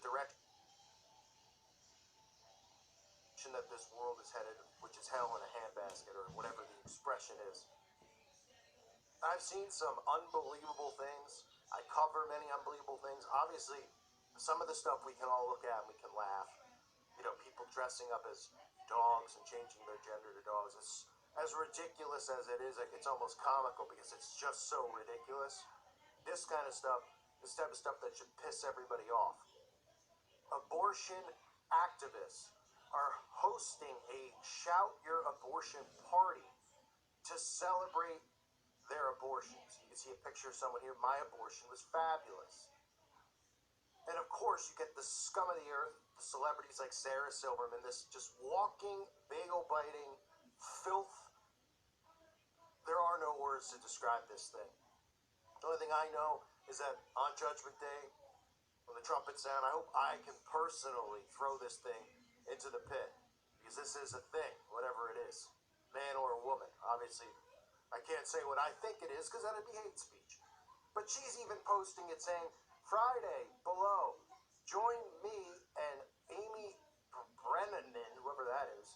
direction that this world is headed, which is hell in a handbasket, or whatever the expression is. I've seen some unbelievable things. I cover many unbelievable things. Obviously, some of the stuff we can all look at and we can laugh. You know, people dressing up as dogs and changing their gender to dogs. It's as ridiculous as it is, like, it's almost comical because it's just so ridiculous. This kind of stuff, this type of stuff that should piss everybody off. Abortion activists are hosting a Shout Your Abortion party to celebrate their abortions. You can see a picture of someone here. My abortion was fabulous. And of course, you get the scum of the earth, the celebrities like Sarah Silverman, this just walking, bagel-biting filth. There are no words to describe this thing. The only thing I know is that on Judgment Day, when the trumpets sound, I hope I can personally throw this thing into the pit, because this is a thing, whatever it is, man or a woman. Obviously, I can't say what I think it is because that'd be hate speech. But she's even posting it saying, Friday below, join me and Amy Brennan, whoever that is,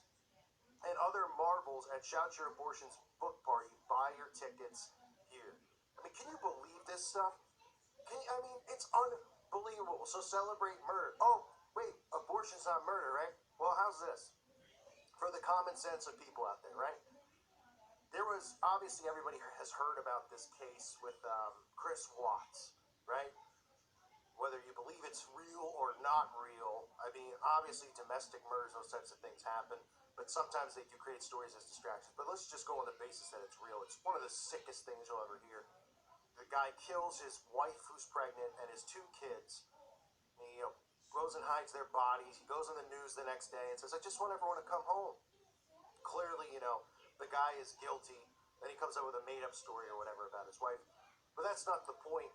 and other marbles at Shout Your Abortion's book party. Buy your tickets here. I mean, can you believe this stuff? I mean, it's unbelievable. So celebrate murder. Oh, wait, abortion's not murder, right? Well, how's this? For the common sense of people out there, right? There was, obviously, everybody has heard about this case with Chris Watts, right? Whether you believe it's real or not real, I mean, obviously, domestic murders, those types of things happen, but sometimes they do create stories as distractions. But let's just go on the basis that it's real. It's one of the sickest things you'll ever hear. The guy kills his wife who's pregnant and his 2 kids. He, goes and hides their bodies. He goes on the news the next day and says, I just want everyone to come home. Clearly, the guy is guilty. Then he comes up with a made-up story or whatever about his wife. But that's not the point.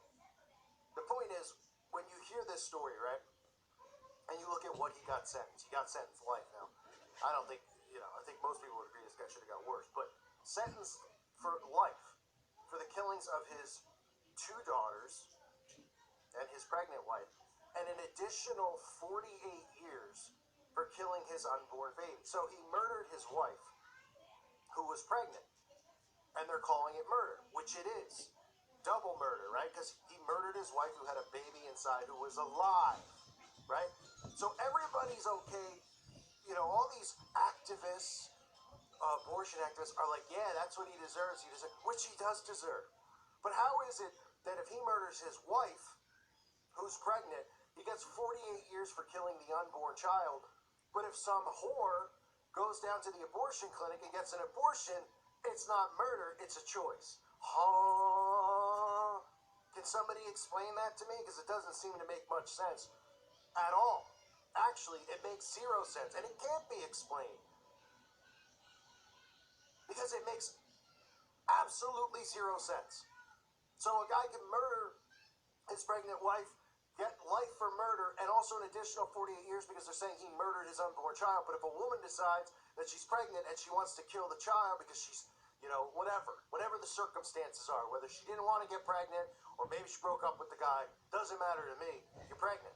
The point is, when you hear this story, right, and you look at what he got sentenced life now. I don't think, I think most people would agree this guy should have got worse. But sentenced for life for the killings of his 2 daughters and his pregnant wife, and an additional 48 years for killing his unborn baby. So he murdered his wife, who was pregnant, and they're calling it murder, which it is. Double murder, right? Because he murdered his wife who had a baby inside who was alive, right? So everybody's okay. All these activists, abortion activists, are like, yeah, that's what he deserves. Which he does deserve. But how is it that if he murders his wife, who's pregnant, he gets 48 years for killing the unborn child, but if some whore goes down to the abortion clinic and gets an abortion, it's not murder, it's a choice? Huh? Can somebody explain that to me? Because it doesn't seem to make much sense at all. Actually, it makes 0 sense, and it can't be explained. Because it makes absolutely 0 sense. So a guy can murder his pregnant wife, get life for murder, and also an additional 48 years because they're saying he murdered his unborn child. But if a woman decides that she's pregnant and she wants to kill the child because she's, whatever the circumstances are, whether she didn't want to get pregnant or maybe she broke up with the guy, doesn't matter to me, you're pregnant.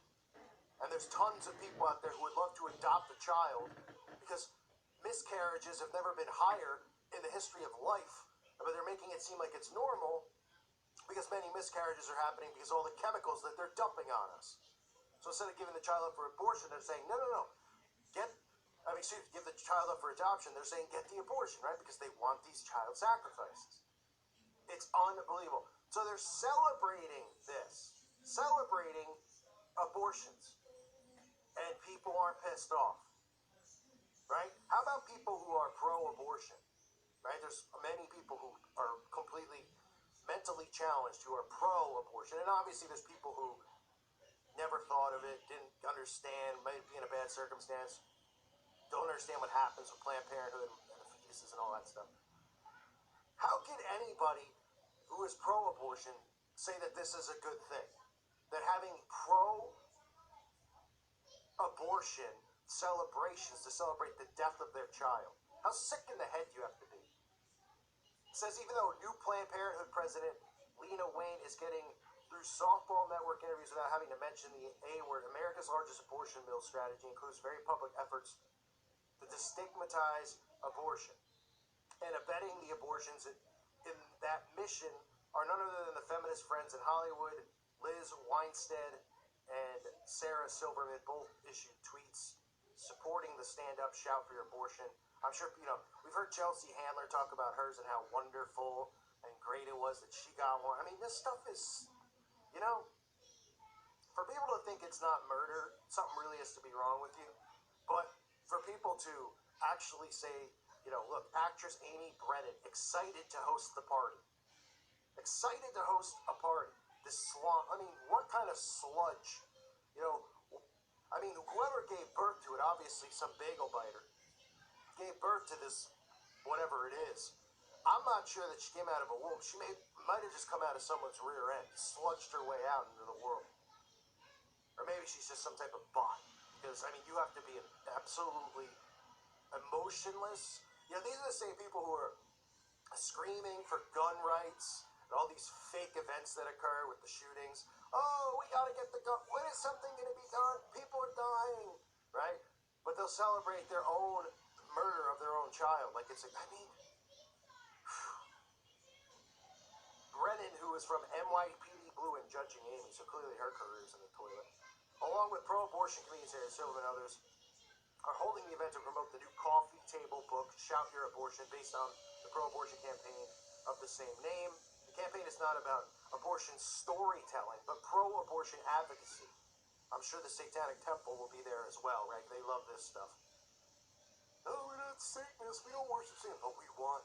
And there's tons of people out there who would love to adopt a child because miscarriages have never been higher in the history of life, but they're making it seem like it's normal because many miscarriages are happening because of all the chemicals that they're dumping on us. So instead of giving the child up for abortion, they're saying, no. Give the child up for adoption. They're saying get the abortion, right? Because they want these child sacrifices. It's unbelievable. So they're celebrating this, celebrating abortions, and people aren't pissed off, right? How about people who are pro-abortion, right? There's many people who are completely mentally challenged who are pro-abortion, and obviously there's people who never thought of it, didn't understand, might be in a bad circumstance, don't understand what happens with Planned Parenthood and the fetuses and all that stuff. How can anybody who is pro-abortion say that this is a good thing? That having pro-abortion celebrations to celebrate the death of their child. How sick in the head do you have to be? It says even though new Planned Parenthood president Lena Wayne is getting through softball network interviews without having to mention the A word. America's largest abortion mill strategy includes very public efforts to destigmatize abortion. And abetting the abortions in that mission are none other than the feminist friends in Hollywood. Liz Weinstead and Sarah Silverman both issued tweets supporting the stand-up shout for your abortion. I'm sure, we've heard Chelsea Handler talk about hers and how wonderful and great it was that she got one. I mean, this stuff is, for people to think it's not murder, something really has to be wrong with you. But for people to actually say, look, actress Amy Brennan, excited to host the party. Excited to host a party. This swamp, what kind of sludge? Whoever gave birth to it, obviously some bagel biter, gave birth to this, whatever it is. I'm not sure that she came out of a womb. She might have just come out of someone's rear end, sludged her way out into the world. Or maybe she's just some type of bot. Because, you have to be absolutely emotionless. These are the same people who are screaming for gun rights and all these fake events that occur with the shootings. Oh, we gotta get the gun. When is something gonna be done? People are dying, right? But they'll celebrate their own murder of their own child. Brennan, who is from NYPD Blue and Judging Amy, so clearly her career's in the toilet, along with pro-abortion comedians Sarah Silverman and others, are holding the event to promote the new coffee table book, Shout Your Abortion, based on the pro-abortion campaign of the same name. The campaign is not about abortion storytelling, but pro-abortion advocacy. I'm sure the Satanic Temple will be there as well, right? They love this stuff. No, we're not Satanists. We don't worship Satan. But we want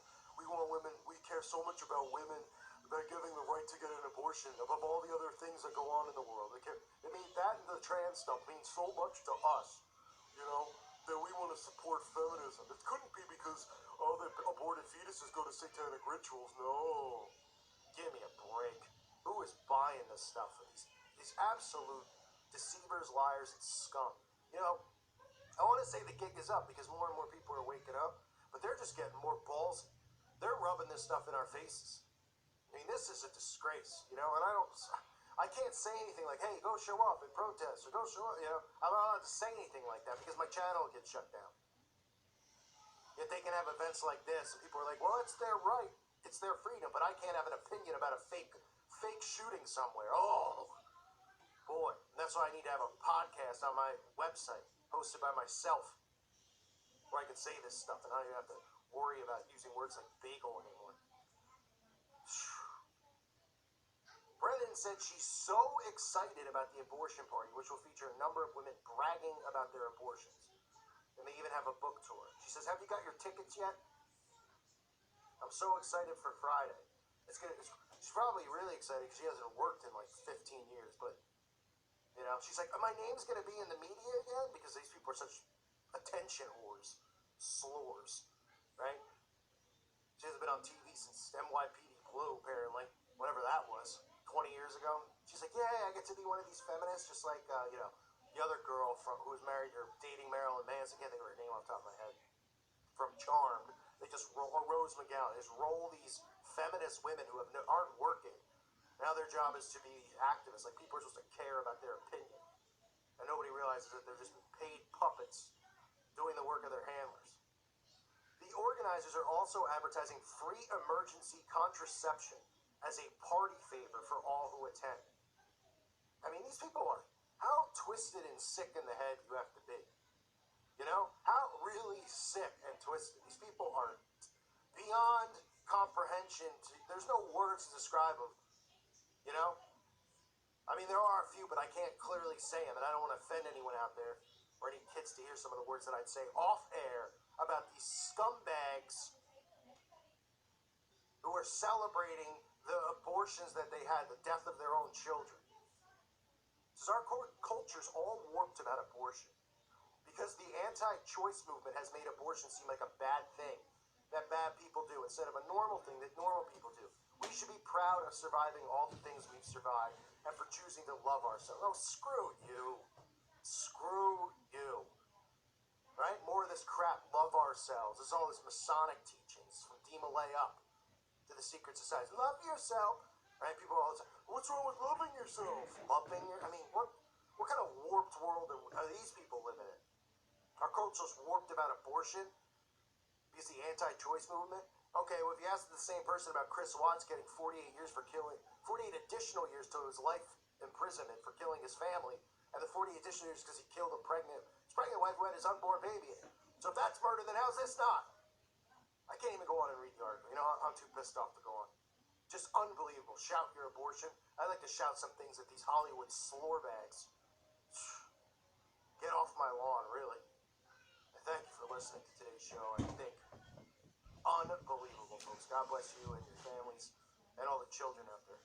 women. We care so much about women, about giving the right to get an abortion above all the other things that go on in the world. That and the trans stuff means so much to us, that we want to support feminism. It couldn't be because all the aborted fetuses go to satanic rituals. No. Give me a break. Who is buying this stuff? These absolute deceivers, liars, and scum. I want to say the gig is up because more and more people are waking up, but they're just getting more balls. They're rubbing this stuff in our faces. This is a disgrace, and I can't say anything like, hey, go show up and protest, or go show up, I'm not allowed to say anything like that because my channel will get shut down. Yet they can have events like this, and people are like, well, it's their right, it's their freedom, but I can't have an opinion about a fake shooting somewhere. Oh, boy. And that's why I need to have a podcast on my website, hosted by myself, where I can say this stuff, and I don't even have to worry about using words like bagel anymore. Brennan said she's so excited about the abortion party, which will feature a number of women bragging about their abortions. And they even have a book tour. She says, have you got your tickets yet? I'm so excited for Friday. She's probably really excited because she hasn't worked in like 15 years. But, she's like, my name's going to be in the media again? Because these people are such attention whores. Slores. Right? She hasn't been on TV since NYPD Blue, apparently. Whatever that was. 20 years ago. She's like, yeah, I get to be one of these feminists, just like, the other girl who was married or dating Marilyn Manson. I can't think of her name off the top of my head. From Charmed. They just roll, or Rose McGowan. They just roll these feminist women who aren't working. Now their job is to be activists. Like, people are supposed to care about their opinion. And nobody realizes that they're just paid puppets doing the work of their handlers. The organizers are also advertising free emergency contraception as a party favor for all who attend. These people are, how twisted and sick in the head you have to be. How really sick and twisted. These people are beyond comprehension. There's no words to describe them. There are a few, but I can't clearly say them, and I don't want to offend anyone out there or any kids to hear some of the words that I'd say off air about these scumbags who are celebrating the abortions that they had, the death of their own children. Because our culture's all warped about abortion. Because the anti-choice movement has made abortion seem like a bad thing that bad people do instead of a normal thing that normal people do. We should be proud of surviving all the things we've survived and for choosing to love ourselves. Oh, screw you. Screw you. Right? More of this crap, love ourselves. There's all this Masonic teachings from D. Malay up to the secret societies. Love yourself. Right? People are all the time, what's wrong with loving yourself? Loving your, I mean, what kind of warped world are these people living in? Our culture's warped about abortion because the anti-choice movement. Okay, well, if you ask the same person about Chris Watts getting 48 years for killing, 48 additional years to his life imprisonment for killing his family, and the 40 additional years because he killed his pregnant wife who had his unborn baby in. So if that's murder, then how's this not? I can't even go on and read the article. You know, I'm too pissed off to go on. Just unbelievable. Shout your abortion. I like to shout some things at these Hollywood slore bags. Get off my lawn, really. And thank you for listening to today's show. I think unbelievable, folks. God bless you and your families and all the children out there.